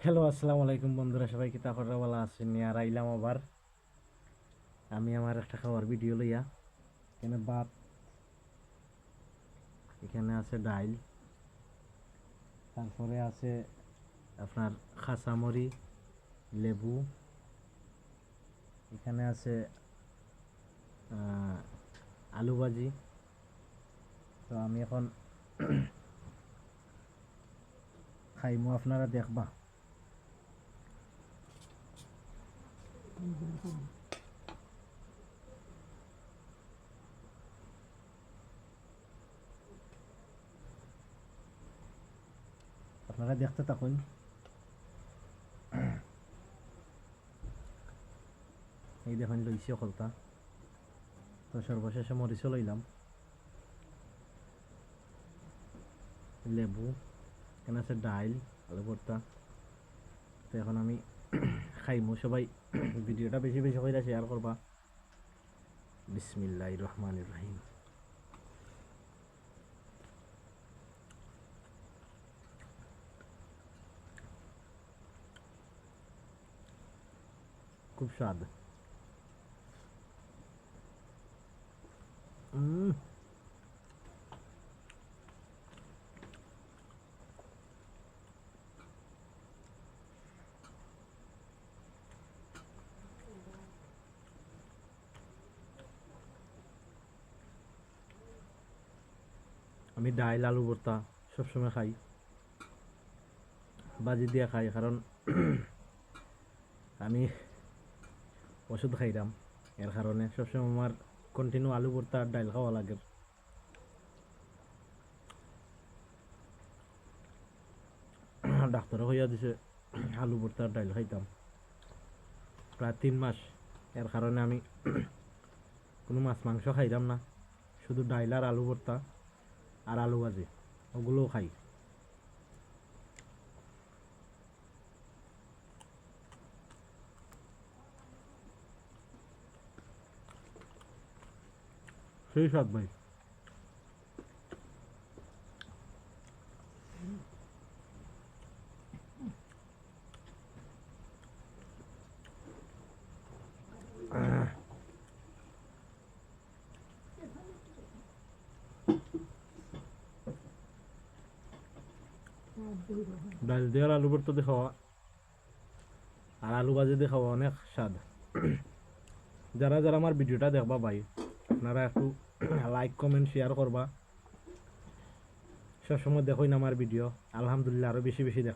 Hello, আসসালামু আলাইকুম বন্ধুরা, সবাই কি তাকরা ভালো আছেন? আর আইলাম আবার আমি আমার একটা খাওয়ার ভিডিও লইয়া। এখানে ভাত, এখানে আছে ডাইল, তারপরে আছে আপনার খাসামরি, লেবু, এখানে আছে আলু ভাজি। তো আমি এখন খাইমু, আপনারা দেখবা। আপনারা দেখতে থাকুন। এই দেখুন লইছি অকলতা। তো সর্বশেষে মরিচও লইলাম, লেবু, এখানে আছে ডাইল, আলু ভর্তা। তো এখন আমি খাইমু। সবাই ভিডিওটা বেশি বেশি করে শেয়ার করবা। বিসমিল্লাহির রহমানির রহিম। খুব স্বাদ। আমি ডাইল আলু ভর্তা সবসময় খাই, বাজি দিয়ে খাই, কারণ আমি ওষুধ খাইলাম। এর কারণে সবসময় আমার কন্টিনিউ আলু ভর্তা আর ডাইল খাওয়া লাগে। ডাক্তারও হইয়া দিছে আলু ভর্তা আর ডাইল খাইতাম প্রায় 3 মাস। এর কারণে আমি কোনো মাছ মাংস খাইলাম না, শুধু ডাইল আর আলু ভর্তা আর আলু ভাজি ওগুলোও খাই। সেই স্বাদ ভাই। ডাল দিয়ে আর আলু ভর্তা দিয়ে খাওয়া আর আলু ভাজি দিয়ে খাওয়া অনেক স্বাদ। যারা যারা আমার ভিডিওটা দেখবা ভাই, আপনারা একটু লাইক কমেন্ট শেয়ার করবা। সবসময় দেখোই না আমার ভিডিও, আলহামদুলিল্লাহ আরও বেশি বেশি দেখ।